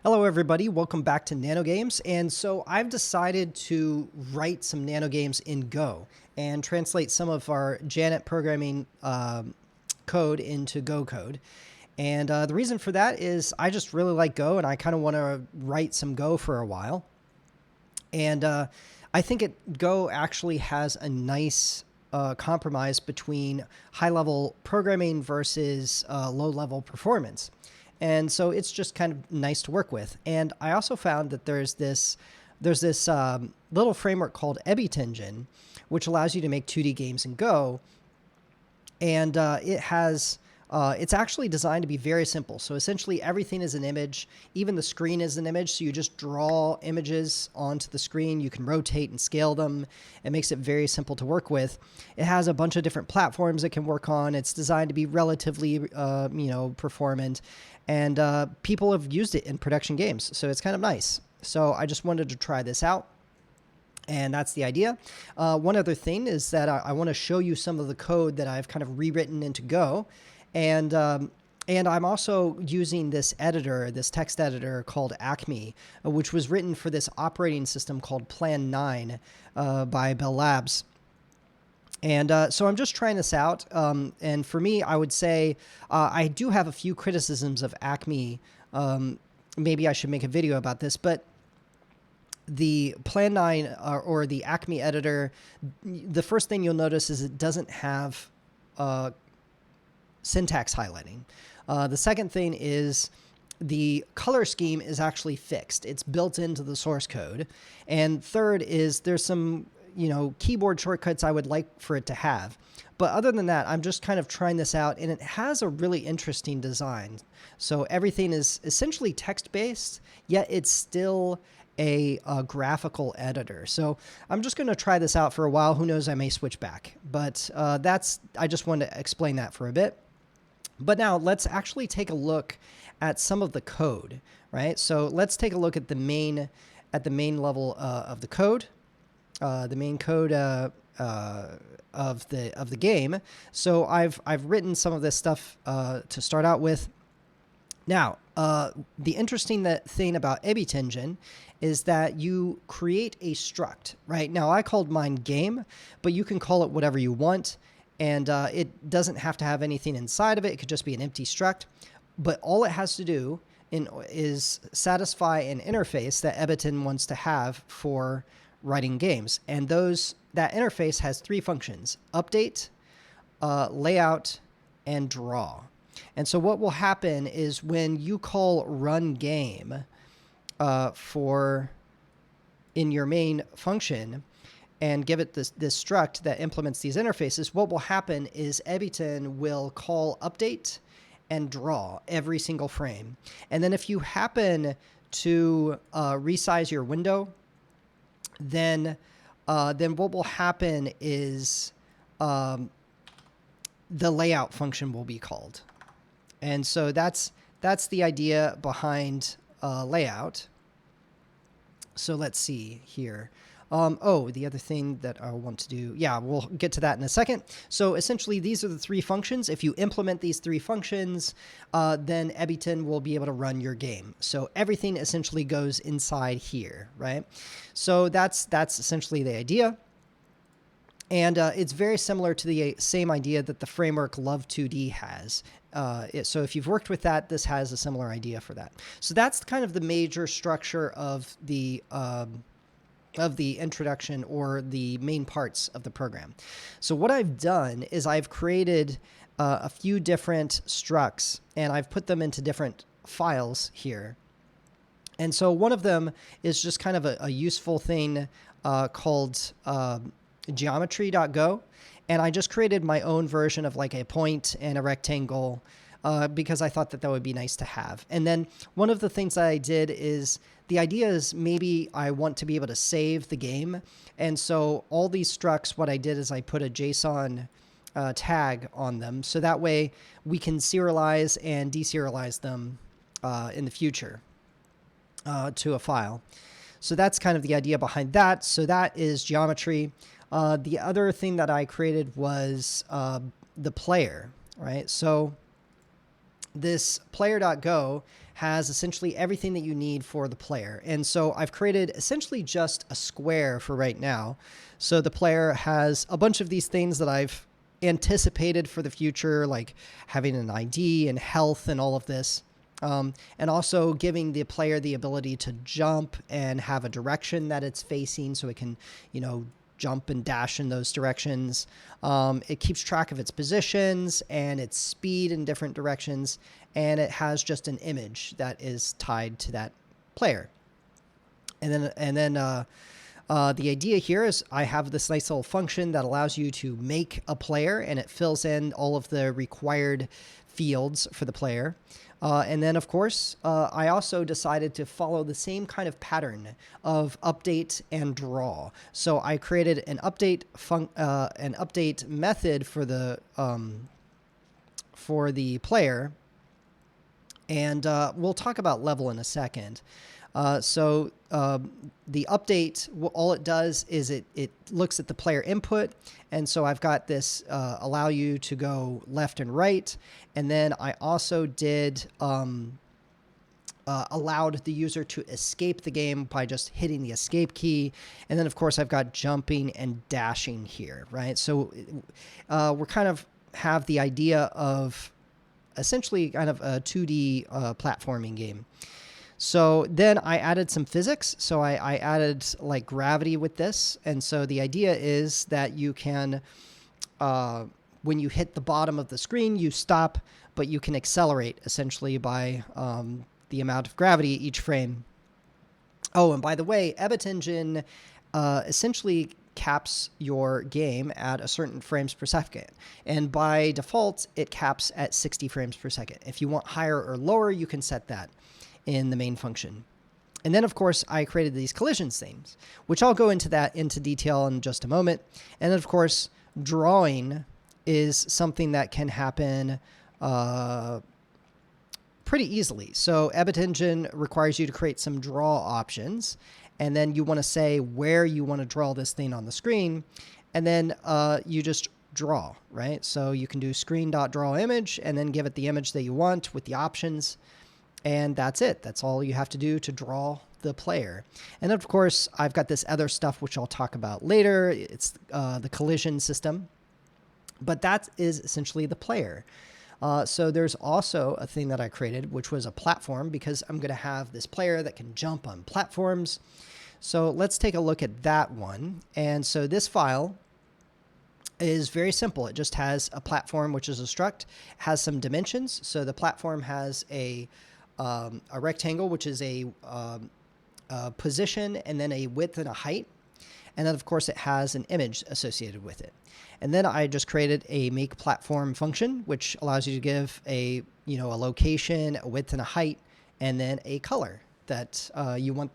Hello everybody, welcome back to Nanogames. And so I've decided to write some Nanogames in Go and translate some of our Janet programming code into Go code. And the reason for that is I just really like Go and I kind of want to write some Go for a while. And I think Go actually has a nice compromise between high-level programming versus low-level performance. And so it's just kind of nice to work with. And I also found that there's this little framework called Ebitengine, which allows you to make 2D games in Go. And it's actually designed to be very simple. So essentially everything is an image. Even the screen is an image. So you just draw images onto the screen. You can rotate and scale them. It makes it very simple to work with. It has a bunch of different platforms it can work on. It's designed to be relatively, performant. And people have used it in production games. So it's kind of nice. So I just wanted to try this out. And that's the idea. One other thing is that I want to show you some of the code that I've kind of rewritten into Go. And I'm also using this editor, this text editor called Acme, which was written for this operating system called Plan 9 by Bell Labs. And so I'm just trying this out. And for me, I would say I do have a few criticisms of Acme. Maybe I should make a video about this, but the Plan 9 or the Acme editor, the first thing you'll notice is it doesn't have syntax highlighting. The second thing is the color scheme is actually fixed. It's built into the source code. And third is there's some keyboard shortcuts I would like for it to have. But other than that, I'm just kind of trying this out, and it has a really interesting design. So everything is essentially text-based, yet it's still a graphical editor. So I'm just going to try this out for a while. Who knows, I may switch back. But I just wanted to explain that for a bit. But now let's actually take a look at some of the code, right? So let's take a look at the main level of the code. The main code of the game. So I've written some of this stuff to start out with. Now, the interesting thing about Ebitengine is that you create a struct, right? Now, I called mine game, but you can call it whatever you want, and it doesn't have to have anything inside of it. It could just be an empty struct, but all it has to do is satisfy an interface that Ebitengine wants to have for writing games. And that interface has three functions: update, layout, and draw. And so what will happen is when you call run game in your main function and give it this struct that implements these interfaces, what will happen is Ebitengine will call update and draw every single frame. And then if you happen to resize your window, then what will happen is the layout function will be called. And so that's the idea behind layout. So let's see here. The other thing that I want to do, we'll get to that in a second. So essentially, these are the three functions. If you implement these three functions, then Ebitengine will be able to run your game. So everything essentially goes inside here, right? So that's essentially the idea. And it's very similar to the same idea that the framework Love2D has. So if you've worked with that, this has a similar idea for that. So that's kind of the major structure of the introduction or the main parts of the program. So what I've done is I've created a few different structs, and I've put them into different files here. And so one of them is just kind of a useful thing called geometry.go. And I just created my own version of like a point and a rectangle because I thought that would be nice to have. And then one of the things that I did is the idea is maybe I want to be able to save the game. And so all these structs, what I did is I put a JSON tag on them. So that way we can serialize and deserialize them in the future to a file. So that's kind of the idea behind that. So that is geometry. The other thing that I created was the player, right? So this player.go has essentially everything that you need for the player. And so I've created essentially just a square for right now. So the player has a bunch of these things that I've anticipated for the future, like having an ID and health and all of this. And also giving the player the ability to jump and have a direction that it's facing so it can, jump and dash in those directions. It keeps track of its positions and its speed in different directions. And it has just an image that is tied to that player. And then the idea here is I have this nice little function that allows you to make a player, and it fills in all of the required fields for the player. And then, of course, I also decided to follow the same kind of pattern of update and draw. So I created an update method for the player, and we'll talk about level in a second. So the update, all it does is it looks at the player input. And so I've got this allow you to go left and right. And then I also did allowed the user to escape the game by just hitting the escape key. And then, of course, I've got jumping and dashing here, right? So we're kind of have the idea of essentially kind of a 2D platforming game. So then I added some physics. So I added like gravity with this. And so the idea is that you can, when you hit the bottom of the screen, you stop, but you can accelerate essentially by the amount of gravity each frame. Oh, and by the way, Ebitengine essentially caps your game at a certain frames per second. And by default, it caps at 60 frames per second. If you want higher or lower, you can set that in the main function. And then, of course, I created these collisions things, which I'll go into detail in just a moment. And then, of course, drawing is something that can happen pretty easily. So Ebitengine requires you to create some draw options, and then you want to say where you want to draw this thing on the screen, and then you just draw, right? So you can do screen.drawImage and then give it the image that you want with the options. And that's it. That's all you have to do to draw the player. And of course, I've got this other stuff, which I'll talk about later. It's the collision system. But that is essentially the player. So there's also a thing that I created, which was a platform, because I'm going to have this player that can jump on platforms. So let's take a look at that one. And so this file is very simple. It just has a platform, which is a struct, has some dimensions. So the platform has a rectangle, which is a position, and then a width and a height. And then, of course, it has an image associated with it. And then I just created a make platform function, which allows you to give a location, a width and a height, and then a color that you want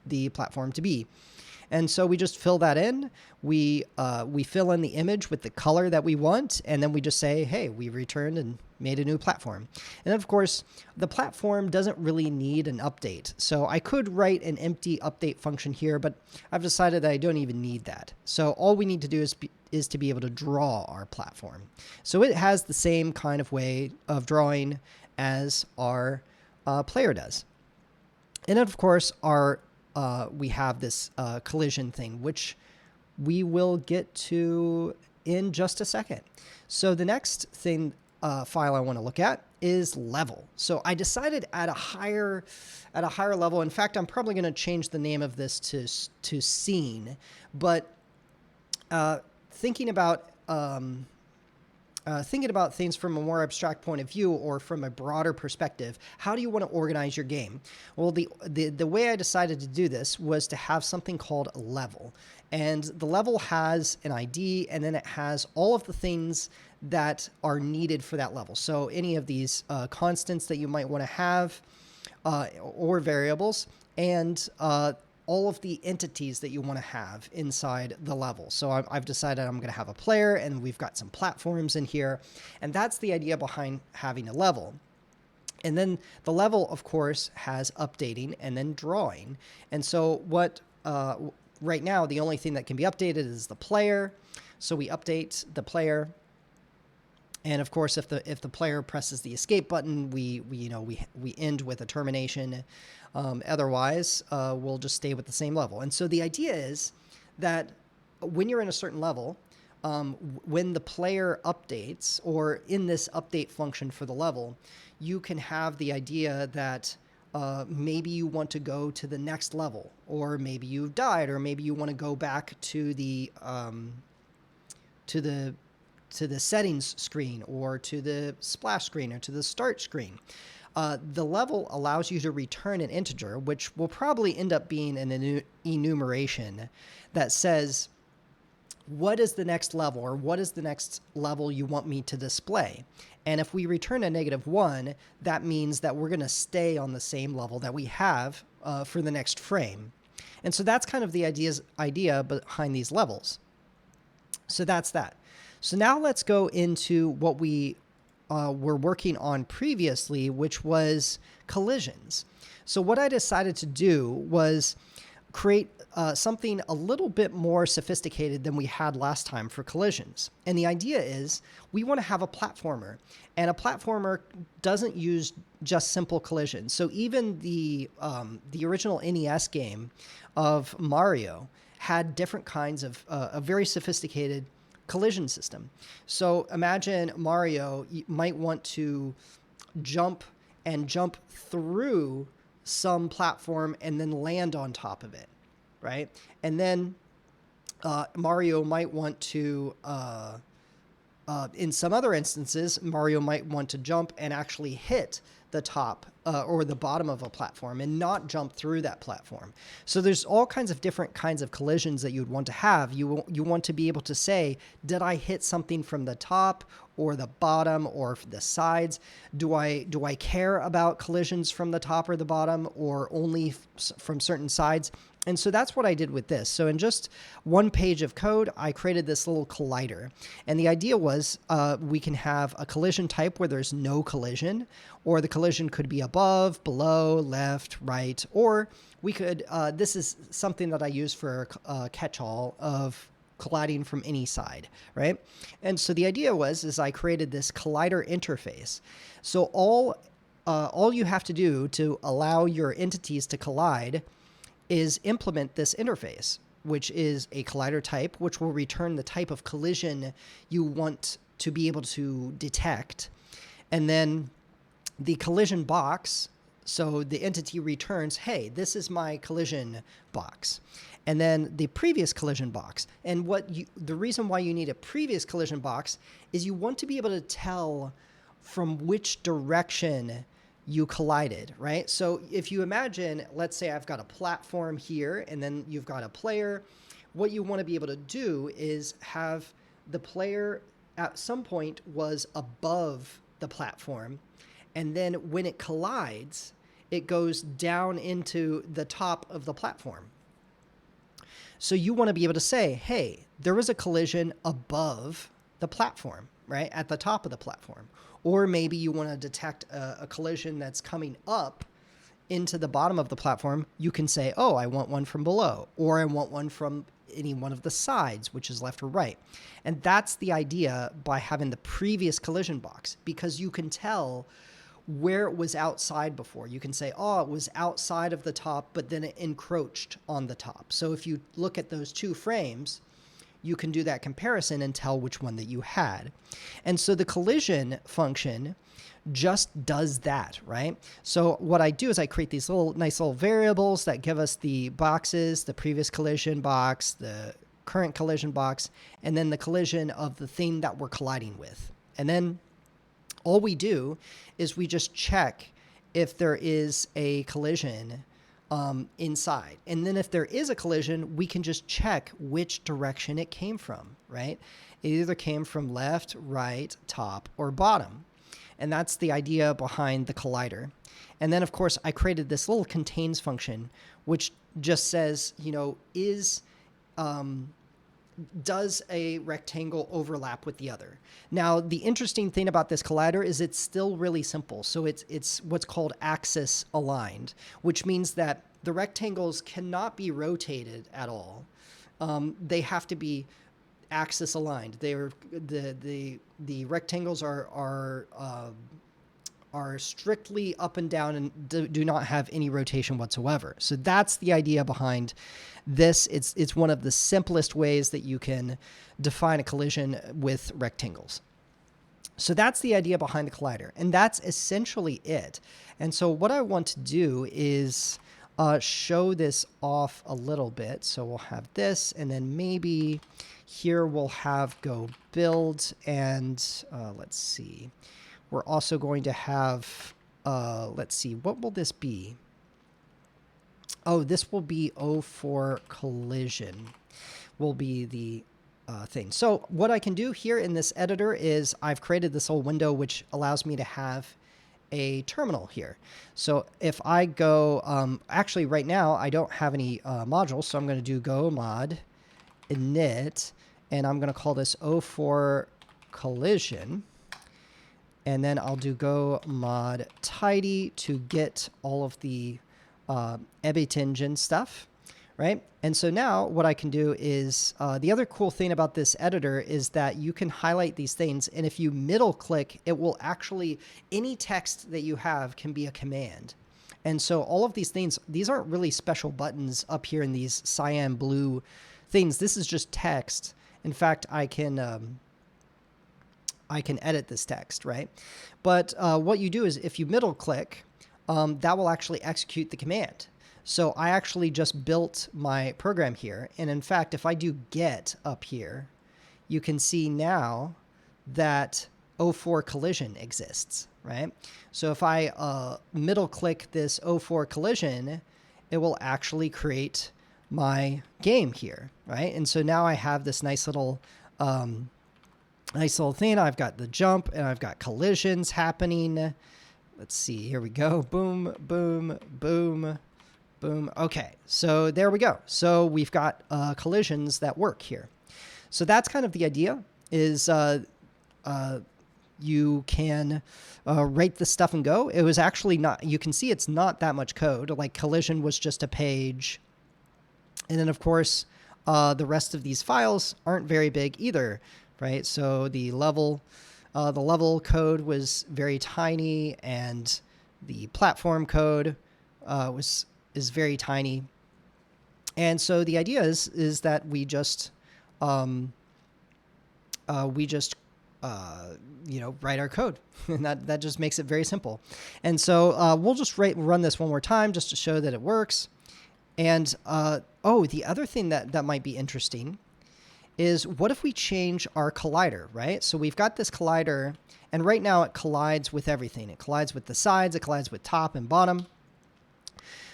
the platform to be. And so we just fill that in. We fill in the image with the color that we want, and then we just say, hey, we returned and made a new platform. And of course, the platform doesn't really need an update. So I could write an empty update function here, but I've decided that I don't even need that. So all we need to do is to be able to draw our platform. So it has the same kind of way of drawing as our player does. And then, of course, we have this collision thing, which we will get to in just a second. So the next thing file I want to look at is level. So I decided at a higher level. In fact, I'm probably going to change the name of this to scene. But thinking about things from a more abstract point of view or from a broader perspective, how do you want to organize your game? Well, the way I decided to do this was to have something called a level. And the level has an ID, and then it has all of the things that are needed for that level. So any of these constants that you might want to have or variables, and all of the entities that you want to have inside the level. So I've decided I'm going to have a player, and we've got some platforms in here. And that's the idea behind having a level. And then the level, of course, has updating and then drawing. And so right now, the only thing that can be updated is the player. So we update the player. And of course, if the player presses the escape button, we end with a termination. Otherwise, we'll just stay with the same level. And so the idea is that when you're in a certain level, when the player updates, or in this update function for the level, you can have the idea that maybe you want to go to the next level, or maybe you've died, or maybe you want to go back to the to the to the settings screen, or to the splash screen, or to the start screen. The level allows you to return an integer, which will probably end up being an enumeration that says, what is the next level, or what is the next level you want me to display? And if we return a -1, that means that we're going to stay on the same level that we have for the next frame. And so that's kind of the idea behind these levels. So that's that. So now let's go into what we were working on previously, which was collisions. So what I decided to do was create something a little bit more sophisticated than we had last time for collisions. And the idea is we want to have a platformer, and a platformer doesn't use just simple collisions. So even the original NES game of Mario had different kinds of a very sophisticated collision system. So imagine Mario might want to jump through some platform and then land on top of it, right? And then Mario might want to, in some other instances, Mario might want to jump and actually hit the top or the bottom of a platform and not jump through that platform. So there's all kinds of different kinds of collisions that you'd want to have. You want to be able to say, did I hit something from the top or the bottom or the sides? Do I care about collisions from the top or the bottom, or only from certain sides? And so that's what I did with this. So in just one page of code, I created this little collider. And the idea was we can have a collision type where there's no collision, or the collision could be above, below, left, right, or we could, this is something that I use for a catch-all of colliding from any side, right? And so the idea is I created this collider interface. So all you have to do to allow your entities to collide is implement this interface, which is a collider type, which will return the type of collision you want to be able to detect. And then the collision box, so the entity returns, hey, this is my collision box. And then the previous collision box. And the reason why you need a previous collision box is you want to be able to tell from which direction you collided, right? So if you imagine, let's say I've got a platform here, and then you've got a player. What you want to be able to do is have the player at some point was above the platform, and then when it collides, it goes down into the top of the platform. So you want to be able to say, hey, there was a collision above the platform, right? At the top of the platform. Or maybe you want to detect a collision that's coming up into the bottom of the platform. You can say, oh, I want one from below, or I want one from any one of the sides, which is left or right. And that's the idea by having the previous collision box, because you can tell where it was outside before. You can say, oh, it was outside of the top, but then it encroached on the top. So if you look at those two frames, you can do that comparison and tell which one that you had. And so the collision function just does that, right? So what I do is I create these nice little variables that give us the boxes, the previous collision box, the current collision box, and then the collision of the thing that we're colliding with. And then all we do is we just check if there is a collision inside. And then if there is a collision, we can just check which direction it came from, right? It either came from left, right, top, or bottom. And that's the idea behind the collider. And then, of course, I created this little contains function, which just says, does a rectangle overlap with the other? Now, the interesting thing about this collider is it's still really simple. So it's what's called axis aligned, which means that the rectangles cannot be rotated at all. They have to be axis aligned. They're the rectangles are strictly up and down and do not have any rotation whatsoever. So that's the idea behind this. It's one of the simplest ways that you can define a collision with rectangles. So that's the idea behind the collider, and that's essentially it. And so what I want to do is show this off a little bit. So we'll have this, and then maybe here we'll have go build, and let's see. We're also going to have, let's see, what will this be? Oh, this will be O4 collision will be the thing. So what I can do here in this editor is I've created this whole window, which allows me to have a terminal here. So if I go, actually right now I don't have any modules, so I'm going to do go mod init, and I'm going to call this O4 collision. And then I'll do go mod tidy to get all of the Ebitengine stuff, right? And so now what I can do is, the other cool thing about this editor is that you can highlight these things, and if you middle click, it will actually, any text that you have can be a command. And so all of these things, these aren't really special buttons up here in these cyan blue things. This is just text. In fact, I can edit this text, right? But what you do is if you middle click, that will actually execute the command. So I actually just built my program here. And in fact, if I do get up here, you can see now that O4 collision exists, right? So if I middle click this O4 collision, it will actually create my game here, right? And so now I have this nice little thing. I've got the jump and I've got collisions happening. Let's see, here we go. Boom, boom, boom, boom. Okay, so there we go. So we've got collisions that work here. So that's kind of the idea is you can write the stuff and go. It was actually not, you can see it's not that much code. Like collision was just a page. And then of course, the rest of these files aren't very big either. Right, so the level code was very tiny, and the platform code is very tiny. And so the idea is that we just write our code, and that just makes it very simple. And so we'll just run this one more time just to show that it works. And oh, the other thing that might be interesting is what if we change our collider, right? So we've got this collider, and right now it collides with everything. It collides with the sides, it collides with top and bottom.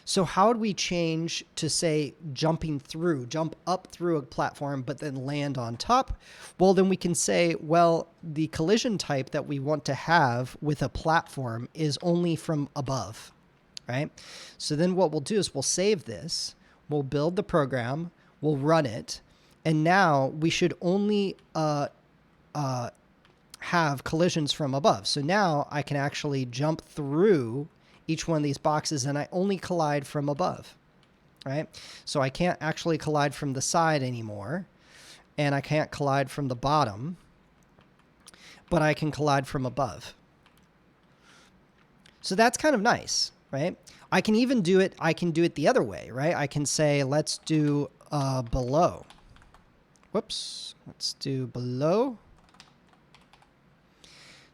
So how would we change to, say, jump up through a platform, but then land on top? Well, then we can say, well, the collision type that we want to have with a platform is only from above, right? So then what we'll do is we'll save this, we'll build the program, we'll run it, and now we should only have collisions from above. So now I can actually jump through each one of these boxes, and I only collide from above, right? So I can't actually collide from the side anymore, and I can't collide from the bottom, but I can collide from above. So that's kind of nice, right? I can even do it, the other way, right? I can say, let's do below. Whoops, let's do below.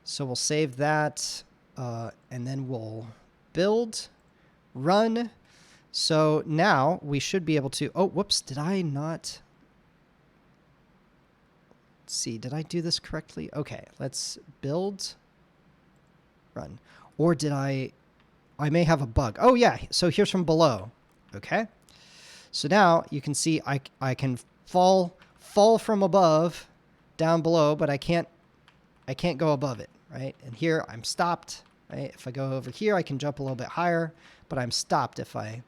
So we'll save that, and then we'll build, run. So now we should be able to, oh, whoops, did I not? Let's see, did I do this correctly? Okay, let's build, run. Or did I may have a bug. Oh yeah, so here's from below, okay? So now you can see I can fall from above down below, but I can't go above it, right? And here I'm stopped, right? If I go over here, I can jump a little bit higher, but I'm stopped if I...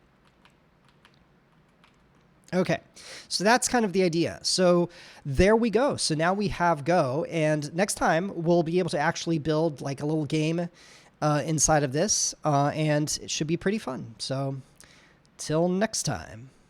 Okay, so that's kind of the idea. So there we go. So now we have Go, and next time we'll be able to actually build like a little game inside of this, and it should be pretty fun. So till next time.